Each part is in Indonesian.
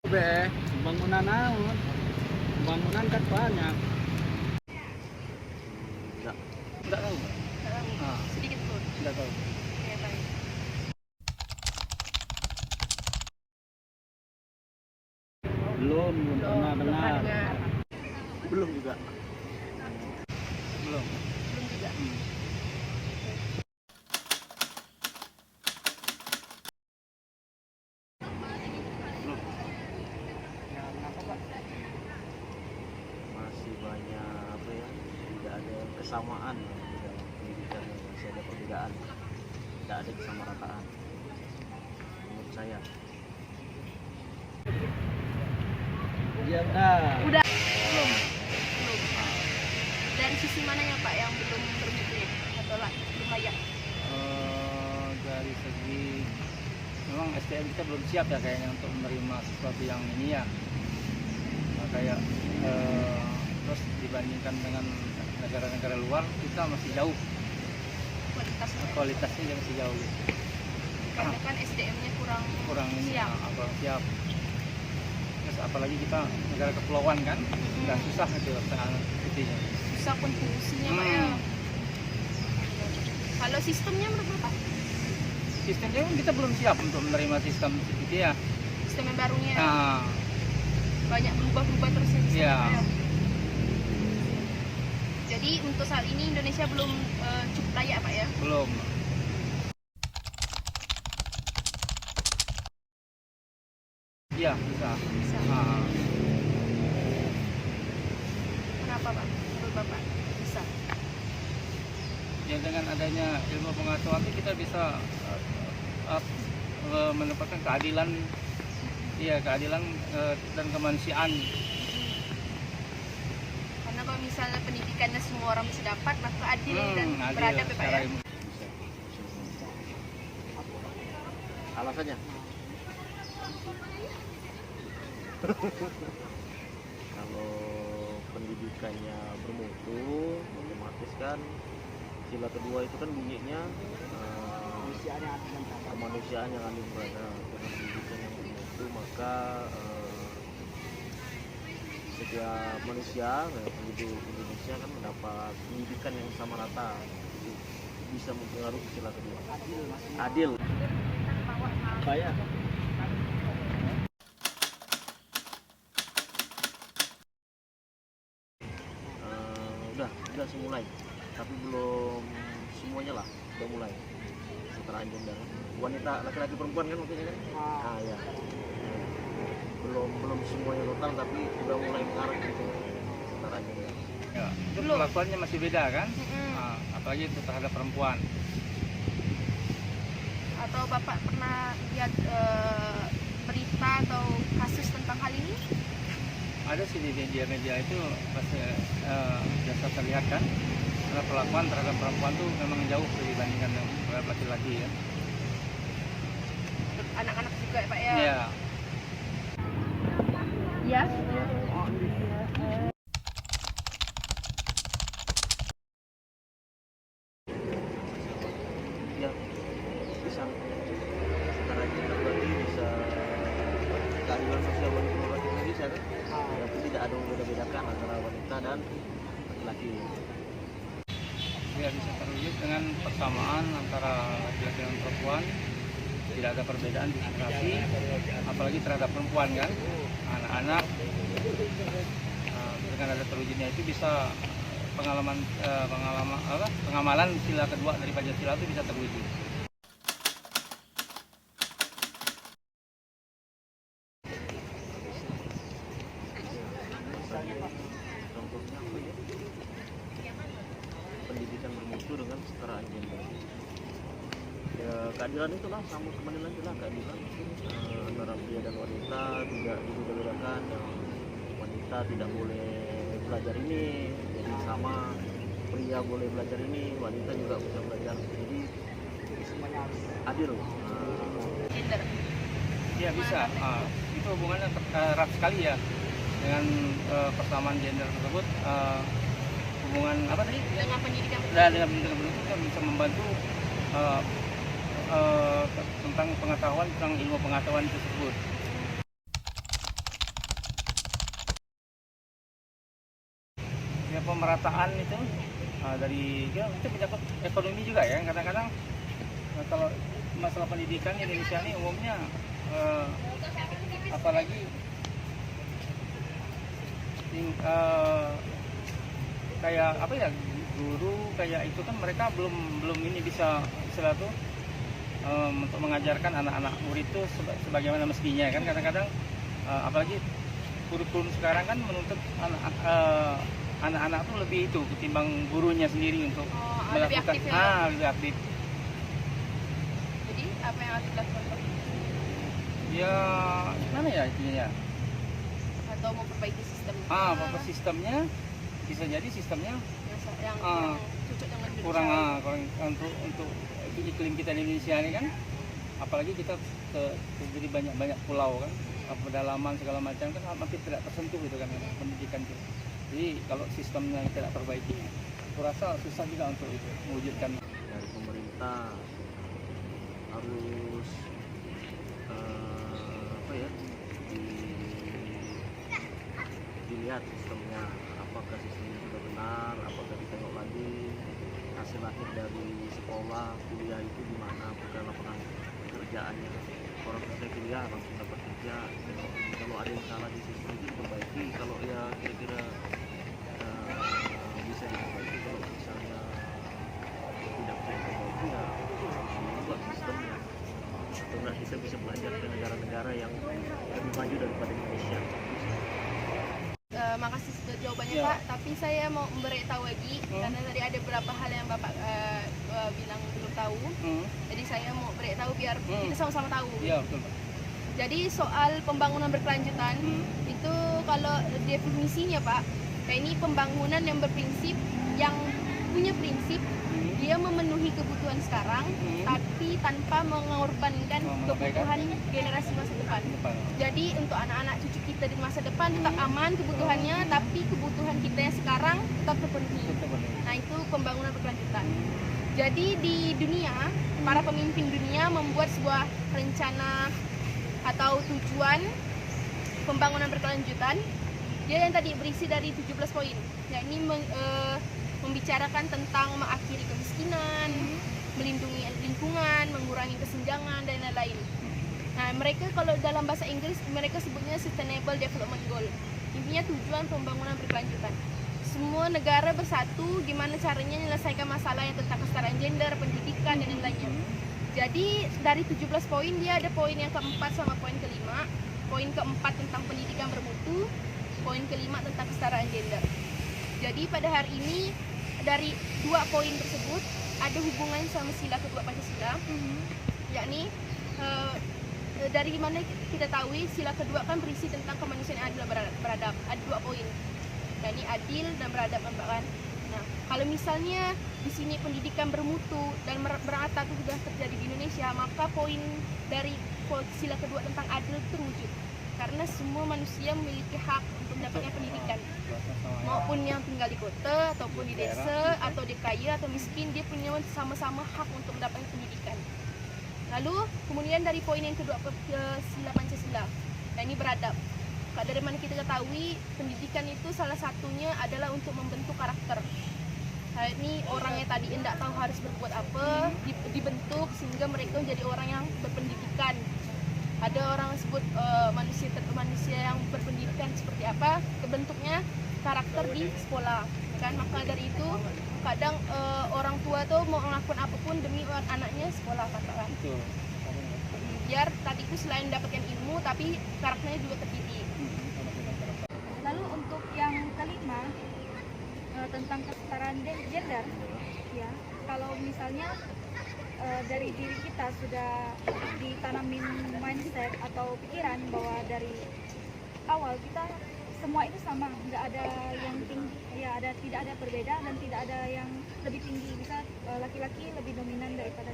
Bangunan naon? Bangunan kan banyak. Enggak. Enggak tahu. Nggak tahu. Ah, Sedikit pun. enggak tahu. Oke, baik. Belum pernah Belum pernah dengar. dengar. Belum juga. Belum. Belum juga. Belum. Masih banyak apa ya? Tidak ada kesamaan di dalam pendidikan, masih ada perbedaan. Tidak ada kesamarataan. Menurut saya. Ya udah. Udah. Belum. Belum. Dari sisi mana ya Pak yang belum bermutu atau belum layak? Dari segi memang SDM kita belum siap ya kayaknya untuk menerima sesuatu yang ini ya. Kayak terus dibandingkan dengan negara-negara luar kita masih jauh, kualitasnya masih jauh gitu. Karena kan SDM-nya kurang Ini siap. kurang siap. Terus apalagi kita negara kepulauan kan, udah susah gitu pelaksanaan itunya. Susah kontribusinya Pak ya. Kalau sistemnya menurut Bapak? Sistemnya kan kita belum siap untuk menerima sistem itu ya. Sistem yang barunya Nah, banyak berubah-ubah terus ya sistemnya, Iya. Pak ya. Jadi untuk saat ini Indonesia belum cukup layak Pak ya? belum. Iya, bisa. Bisa. Nah, Kenapa Pak? Menurut Bapak bisa? ya dengan adanya ilmu pengetahuan itu kita bisa mendapatkan keadilan, iya keadilan dan kemanusiaan. Karena kalau misalnya pendidikannya semua orang bisa dapat, maka adil dan Adil beradab ya Pak secara ya? ilmu. Alasannya? Kalau pendidikannya bermutu, otomatis kan sila kedua itu kan bunyinya kemanusiaan yang adil berada. Dengan pendidikan yang bermutu maka setiap manusia, penduduk Indonesia kan mendapat pendidikan yang sama rata. Itu bisa mempengaruhi sila kedua. Adil. Saya udah mulai, tapi belum semuanya lah udah mulai setaraan gender, wanita laki-laki perempuan kan maksudnya kan. Ya belum semuanya total, tapi udah mulai mengarah gitu setaraan gender. ya, itu Belum. perlakuannya masih beda kan. Mm-mm. Nah, apalagi itu terhadap perempuan. Atau Bapak pernah lihat berita atau kasus tentang hal ini? Ada sih di media-media itu pasti biasa terlihat kan, karena perlakuan terhadap perempuan tuh memang jauh dibandingkan dengan terhadap laki-laki ya. Anak-anak juga ya Pak ya? Iya. Ya. Ya bisa setaraan gender berarti bisa keadilan sosial bagi seluruh rakyat Indonesia kan. Tapi tidak ada membeda-bedakan antara wanita dan laki-laki. Ya, bisa terwujud dengan persamaan antara laki-laki dan perempuan, tidak ada perbedaan diskriminasi, apalagi terhadap perempuan kan, anak-anak. Dengan ada terwujudnya itu bisa pengamalan sila kedua dari Pancasila itu bisa terwujud. Contohnya apa ya? Pendidikan bermutu dengan kesetaraan gender. Ya keadilan itulah, sama kembali itulah keadilan antara pria dan wanita tidak dibeda-bedakan. Yang wanita tidak boleh belajar ini, jadi sama pria boleh belajar ini, wanita juga bisa belajar. Jadi semuanya adil. Gender. Ya bisa, itu hubungannya erat sekali ya dengan persamaan gender tersebut. Hubungan apa tadi? Dengan pendidikan. Dan dengan pendidikan bermutu kan bisa membantu tentang pengetahuan, tentang ilmu pengetahuan tersebut. pemerataan itu dari ya, itu menyangkut ekonomi juga ya. Kadang-kadang kalau masalah pendidikan di Indonesia ini umumnya apalagi kayak apa ya, guru kayak itu kan mereka belum ini bisa istilah tuh untuk mengajarkan anak-anak murid itu sebagaimana mestinya kan. Kadang-kadang apalagi kurikulum sekarang kan menuntut anak-anak tuh lebih itu ketimbang gurunya sendiri untuk lebih melakukan aktif ya? lebih aktif. Jadi apa yang harus dilakukan Pak? Ya gimana ya intinya ya? Atau memperbaiki sistem? Apa sistemnya bisa jadi sistemnya yang kurang cocok dengan kurang Indonesia. untuk iklim kita di Indonesia ini kan, apalagi kita jadi banyak pulau kan, pedalaman segala macam kan hampir tidak tersentuh gitu kan pendidikan itu. Jadi kalau sistemnya tidak perbaiki, aku rasa susah juga untuk itu mewujudkan. Dari pemerintah harus apa ya, dilihat sistemnya, apakah sistemnya sudah benar, apakah ditengok lagi hasil akhir dari sekolah kuliah itu di mana, bukan lapangan pekerjaannya. Orang selesai kuliah langsung dapat kerja. Kalau ada yang salah di sistem itu diperbaiki. Kalau ya kira-kira bisa diperbaiki, kalau misalnya tidak bisa diperbaiki ya buat sistemnya, atau enggak kita bisa belajar ke negara-negara yang lebih maju daripada Indonesia. Makasih sudah jawabannya Ya. Pak, tapi saya mau memberitahu lagi karena tadi ada beberapa hal yang Bapak bilang belum tahu. Jadi saya mau beritahu biar kita sama-sama tahu. Iya betul Pak. Jadi soal pembangunan berkelanjutan itu kalau definisinya Pak, kayak ini pembangunan yang berprinsip, yang punya prinsip dia memenuhi kebutuhan sekarang tapi tanpa mengorbankan kebutuhan generasi masa depan. Jadi untuk anak-anak cucu kita di masa depan tetap aman kebutuhannya, tapi kebutuhan kita yang sekarang tetap terpenuhi. Nah itu pembangunan berkelanjutan. Jadi di dunia, para pemimpin dunia membuat sebuah rencana atau tujuan pembangunan berkelanjutan. Dia yang tadi berisi dari 17 poin, yakni membicarakan tentang mengakhiri kemiskinan, melindungi lingkungan, mengurangi kesenjangan dan lain-lain. Nah, mereka kalau dalam bahasa Inggris mereka sebutnya Sustainable Development Goal. Intinya tujuan pembangunan berkelanjutan. Semua negara bersatu gimana caranya menyelesaikan masalah yang tentang kesetaraan gender, pendidikan dan lain-lainnya. Jadi dari 17 poin dia ada poin yang keempat sama poin kelima. Poin keempat tentang pendidikan bermutu, poin kelima tentang kesetaraan gender. Jadi pada hari ini dari dua poin tersebut ada hubungan sama sila kedua Pancasila, yakni dari mana kita tahu sila kedua kan berisi tentang kemanusiaan adil dan beradab. Ada dua poin, yakni adil dan beradab kan. Nah, kalau misalnya di sini pendidikan bermutu dan merata itu sudah terjadi di Indonesia, maka poin dari sila kedua tentang adil terwujud. Karena semua manusia memiliki hak untuk mendapatkan pendidikan, maupun yang tinggal di kota ataupun di desa atau di kaya atau miskin, dia punya sama-sama hak untuk mendapatkan pendidikan. Lalu kemudian dari poin yang kedua sila Pancasila, nah ini beradab. Dari mana kita ketahui pendidikan itu salah satunya adalah untuk membentuk karakter. Nah, ini orang yang tadi tidak tahu harus berbuat apa dibentuk sehingga mereka menjadi orang yang berpendidikan. Ada orang sebut manusia yang berpendidikan seperti apa, kebentuknya karakter di sekolah kan. Maka dari itu kadang orang tua tuh mau melakukan apapun demi anaknya sekolah katakan. Biar tadi itu selain mendapatkan ilmu tapi karakternya juga terdidik. Lalu untuk yang kelima tentang kesetaraan gender, ya kalau misalnya dari diri kita sudah ditanamin mindset atau pikiran bahwa dari awal kita semua itu sama, nggak ada yang tinggi, ya tidak ada perbedaan dan tidak ada yang lebih tinggi. Bisa laki-laki lebih dominan daripada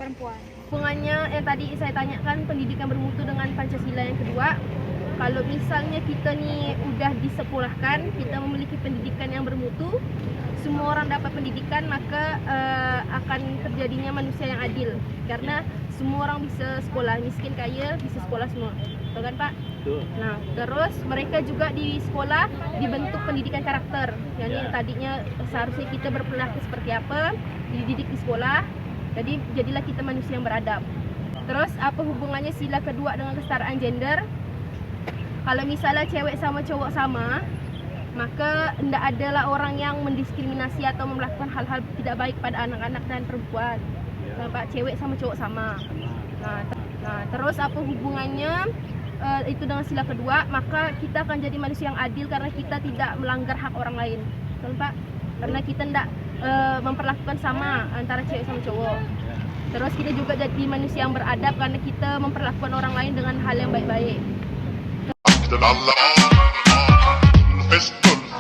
perempuan. Hubungannya yang tadi saya tanyakan pendidikan bermutu dengan Pancasila yang kedua, kalau misalnya kita nih udah disekolahkan, kita memiliki pendidikan yang bermutu, semua orang dapat pendidikan, maka akan terjadinya manusia yang adil. Karena semua orang bisa sekolah, miskin kaya bisa sekolah semua, betul kan Pak? Betul. Nah, terus mereka juga di sekolah dibentuk pendidikan karakter. Yang tadinya seharusnya kita berperilaku seperti apa, dididik di sekolah. Jadi jadilah kita manusia yang beradab. Terus apa hubungannya sila kedua dengan kesetaraan gender? Kalau misalnya cewek sama cowok sama, maka tidak adalah orang yang mendiskriminasi atau melakukan hal-hal tidak baik pada anak-anak dan perempuan. Nah, Pak, cewek sama cowok sama. Nah, terus apa hubungannya itu dengan sila kedua? Maka kita akan jadi manusia yang adil karena kita tidak melanggar hak orang lain, betul Pak? Karena kita tidak memperlakukan sama antara cewek sama cowok. Terus kita juga jadi manusia yang beradab karena kita memperlakukan orang lain dengan hal yang baik-baik.